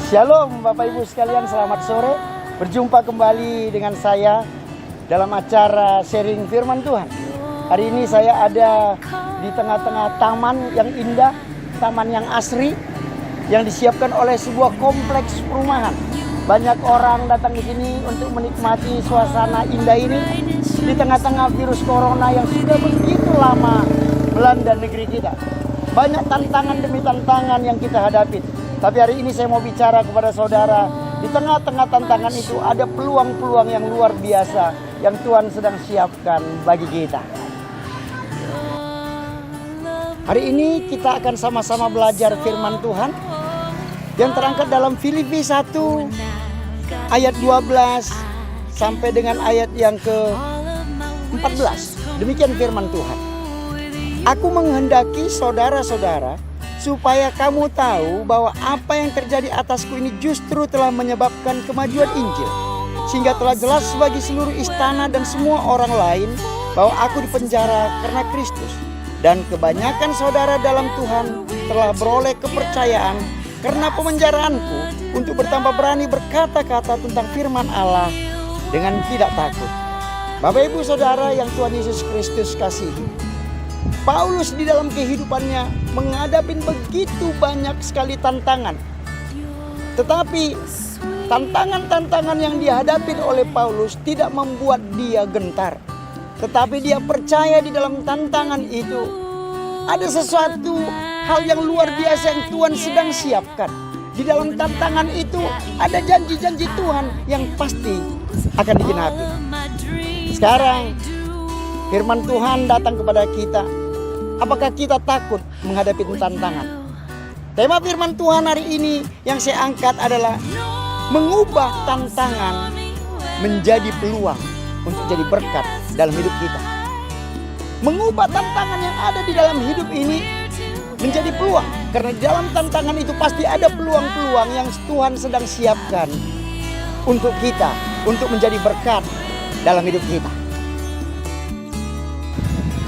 Shalom Bapak Ibu sekalian, selamat sore. Berjumpa kembali dengan saya dalam acara sharing firman Tuhan. Hari ini saya ada di tengah-tengah taman yang indah, taman yang asri, yang disiapkan oleh sebuah kompleks perumahan. Banyak orang datang di sini untuk menikmati suasana indah ini di tengah-tengah virus corona yang sudah begitu lama melanda negeri kita. Banyak tantangan demi tantangan yang kita hadapi. Tapi hari ini saya mau bicara kepada saudara, di tengah-tengah tantangan itu ada peluang-peluang yang luar biasa yang Tuhan sedang siapkan bagi kita. Hari ini kita akan sama-sama belajar firman Tuhan yang terangkat dalam Filipi 1 ayat 12 sampai dengan ayat yang ke-14. Demikian firman Tuhan. Aku menghendaki saudara-saudara supaya kamu tahu bahwa apa yang terjadi atasku ini justru telah menyebabkan kemajuan Injil. Sehingga telah jelas bagi seluruh istana dan semua orang lain bahwa aku dipenjara karena Kristus. Dan kebanyakan saudara dalam Tuhan telah beroleh kepercayaan karena pemenjaraanku untuk bertambah berani berkata-kata tentang firman Allah dengan tidak takut. Bapak Ibu Saudara yang Tuhan Yesus Kristus kasihi, Paulus di dalam kehidupannya menghadapi begitu banyak sekali tantangan. Tetapi tantangan-tantangan yang dihadapi oleh Paulus tidak membuat dia gentar. Tetapi dia percaya di dalam tantangan itu ada sesuatu hal yang luar biasa yang Tuhan sedang siapkan. Di dalam tantangan itu ada janji-janji Tuhan yang pasti akan digenapi. Sekarang firman Tuhan datang kepada kita. Apakah kita takut menghadapi tantangan? Tema firman Tuhan hari ini yang saya angkat adalah mengubah tantangan menjadi peluang untuk jadi berkat dalam hidup kita. Mengubah tantangan yang ada di dalam hidup ini menjadi peluang. Karena di dalam tantangan itu pasti ada peluang-peluang yang Tuhan sedang siapkan untuk kita, untuk menjadi berkat dalam hidup kita.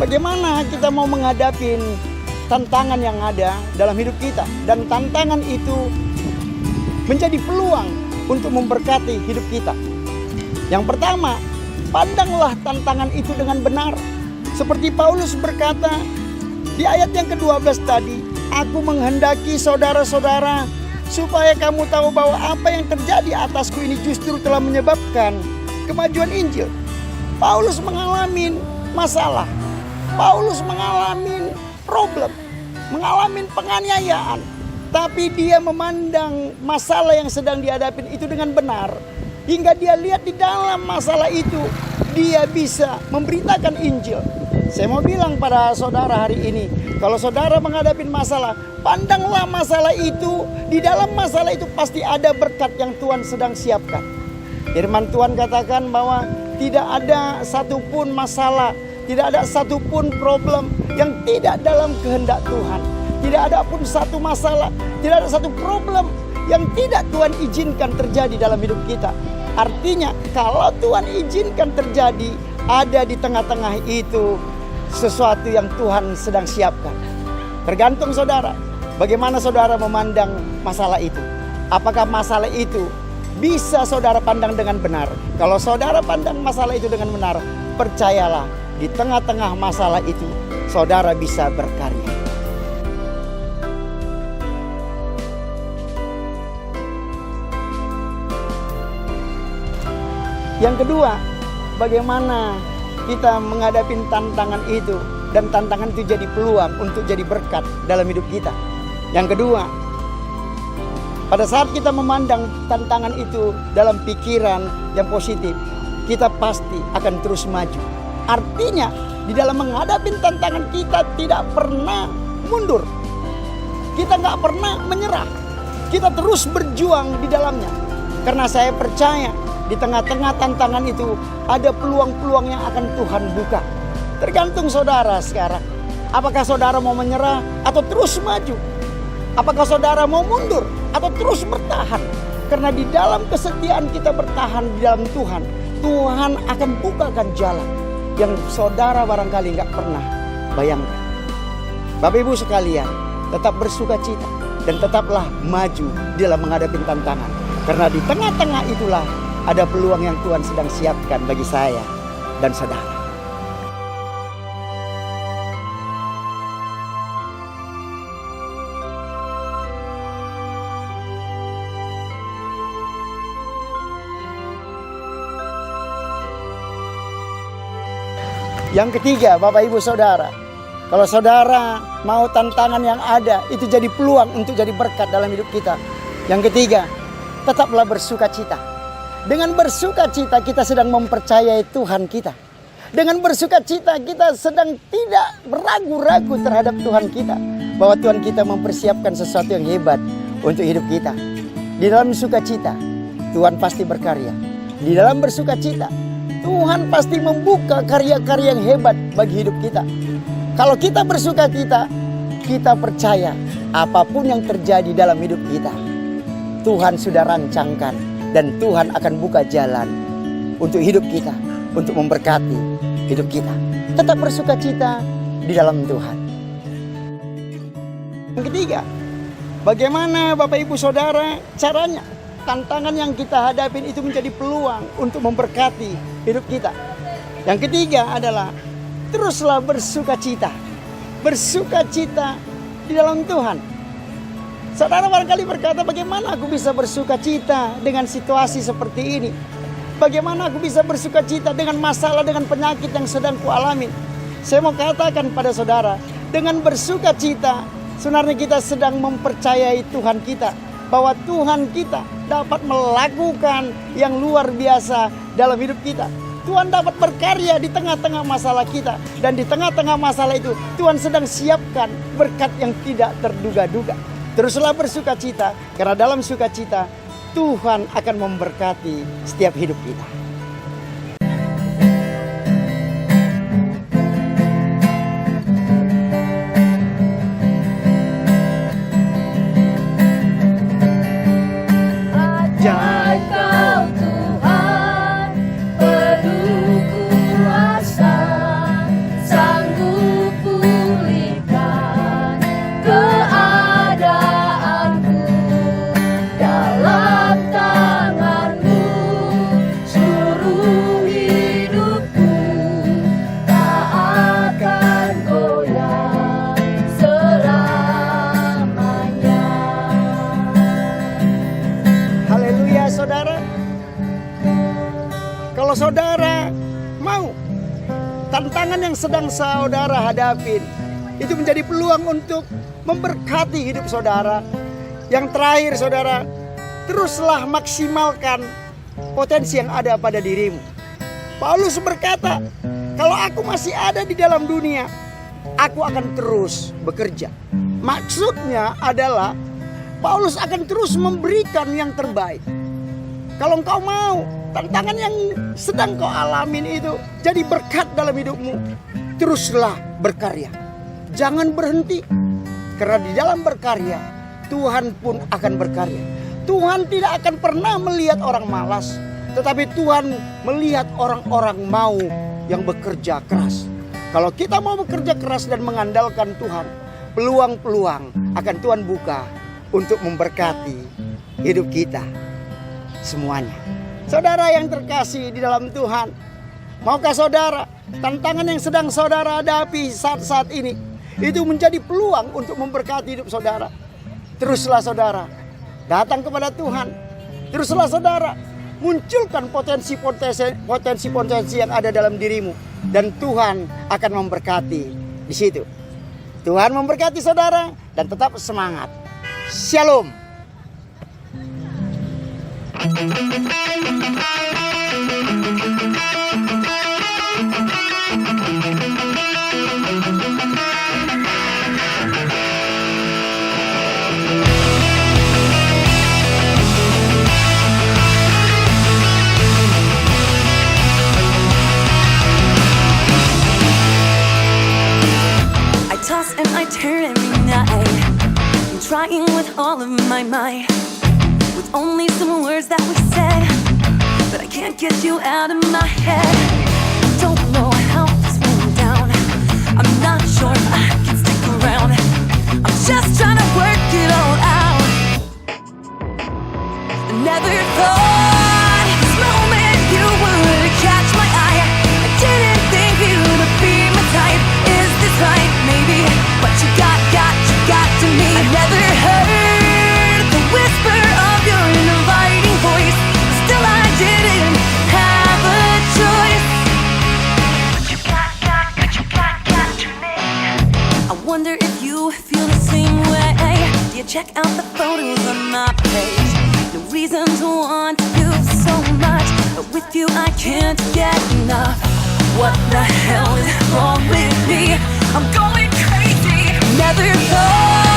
Bagaimana kita mau menghadapi tantangan yang ada dalam hidup kita. Dan tantangan itu menjadi peluang untuk memberkati hidup kita. Yang pertama, pandanglah tantangan itu dengan benar. Seperti Paulus berkata di ayat yang ke-12 tadi, aku menghendaki saudara-saudara supaya kamu tahu bahwa apa yang terjadi atasku ini justru telah menyebabkan kemajuan Injil. Paulus mengalami masalah. Paulus mengalami problem, mengalami penganiayaan. Tapi dia memandang masalah yang sedang dihadapi itu dengan benar. Hingga dia lihat di dalam masalah itu, dia bisa memberitakan Injil. Saya mau bilang pada saudara hari ini, kalau saudara menghadapi masalah, pandanglah masalah itu. Di dalam masalah itu pasti ada berkat yang Tuhan sedang siapkan. Firman Tuhan katakan bahwa tidak ada satupun masalah, tidak ada satupun problem yang tidak dalam kehendak Tuhan. Tidak ada pun satu masalah, tidak ada satu problem yang tidak Tuhan izinkan terjadi dalam hidup kita. Artinya kalau Tuhan izinkan terjadi, ada di tengah-tengah itu sesuatu yang Tuhan sedang siapkan. Tergantung saudara, bagaimana saudara memandang masalah itu. Apakah masalah itu bisa saudara pandang dengan benar? Kalau saudara pandang masalah itu dengan benar, percayalah, di tengah-tengah masalah itu, saudara bisa berkarya. Yang kedua, bagaimana kita menghadapi tantangan itu dan tantangan itu jadi peluang untuk jadi berkat dalam hidup kita. Yang kedua, pada saat kita memandang tantangan itu dalam pikiran yang positif, kita pasti akan terus maju. Artinya di dalam menghadapi tantangan kita tidak pernah mundur. Kita nggak pernah menyerah. Kita terus berjuang di dalamnya. Karena saya percaya di tengah-tengah tantangan itu ada peluang-peluang yang akan Tuhan buka. Tergantung saudara sekarang. Apakah saudara mau menyerah atau terus maju? Apakah saudara mau mundur atau terus bertahan? Karena di dalam kesetiaan kita bertahan di dalam Tuhan, Tuhan akan bukakan jalan yang saudara barangkali nggak pernah bayangkan. Bapak Ibu sekalian, tetap bersuka cita dan tetaplah maju dalam menghadapi tantangan. Karena di tengah-tengah itulah ada peluang yang Tuhan sedang siapkan bagi saya dan saudara. Yang ketiga, Bapak Ibu Saudara, kalau saudara mau tantangan yang ada itu jadi peluang untuk jadi berkat dalam hidup kita. Yang ketiga, tetaplah bersuka cita. Dengan bersuka cita kita sedang mempercayai Tuhan kita. Dengan bersuka cita kita sedang tidak ragu-ragu terhadap Tuhan kita, bahwa Tuhan kita mempersiapkan sesuatu yang hebat untuk hidup kita. Di dalam sukacita Tuhan pasti berkarya. Di dalam bersuka cita Tuhan pasti membuka karya-karya yang hebat bagi hidup kita. Kalau kita bersuka cita, kita percaya apapun yang terjadi dalam hidup kita, Tuhan sudah rancangkan dan Tuhan akan buka jalan untuk hidup kita, untuk memberkati hidup kita. Tetap bersuka cita di dalam Tuhan. Yang ketiga, bagaimana Bapak Ibu Saudara caranya? Tantangan yang kita hadapin itu menjadi peluang untuk memberkati hidup kita. Yang ketiga adalah teruslah bersuka cita. Bersuka cita di dalam Tuhan. Saudara barangkali berkata, bagaimana aku bisa bersuka cita dengan situasi seperti ini? Bagaimana aku bisa bersuka cita dengan masalah, dengan penyakit yang sedang kualami? Saya mau katakan pada saudara, dengan bersuka cita sebenarnya kita sedang mempercayai Tuhan kita, bahwa Tuhan kita dapat melakukan yang luar biasa dalam hidup kita. Tuhan dapat berkarya di tengah-tengah masalah kita. Dan di tengah-tengah masalah itu Tuhan sedang siapkan berkat yang tidak terduga-duga. Teruslah bersuka cita, karena dalam sukacita Tuhan akan memberkati setiap hidup kita. Kalau saudara mau tantangan yang sedang saudara hadapin itu menjadi peluang untuk memberkati hidup saudara. Yang terakhir saudara, teruslah maksimalkan potensi yang ada pada dirimu. Paulus berkata, kalau aku masih ada di dalam dunia, aku akan terus bekerja. Maksudnya adalah Paulus akan terus memberikan yang terbaik. Kalau engkau mau tantangan yang sedang kau alamin itu jadi berkat dalam hidupmu, teruslah berkarya. Jangan berhenti. Karena di dalam berkarya, Tuhan pun akan berkarya. Tuhan tidak akan pernah melihat orang malas, tetapi Tuhan melihat orang-orang mau yang bekerja keras. Kalau kita mau bekerja keras dan mengandalkan Tuhan, peluang-peluang akan Tuhan buka untuk memberkati hidup kita semuanya. Saudara yang terkasih di dalam Tuhan, maukah saudara tantangan yang sedang saudara hadapi saat-saat ini itu menjadi peluang untuk memberkati hidup saudara? Teruslah saudara datang kepada Tuhan. Teruslah saudara munculkan potensi-potensi yang ada dalam dirimu, dan Tuhan akan memberkati di situ. Tuhan memberkati saudara dan tetap semangat. Shalom. I toss and I turn every night. I'm trying with all of my might, with only some words that we said, but I can't get you out of my head. Don't know how this went down. I'm not sure if I can stick around. I'm just trying to work it all out. never thought this moment you would catch my eye. I didn't think you'd be my type. Is this right? Maybe. But you got to me. I never heard the whisper of your inviting voice. Still I didn't have a choice. But you got to me. I wonder if you feel the same way. You check out the photos on my page. No reason to want you so much, but with you I can't get enough. What the hell is wrong with me? I'm going crazy. Never thought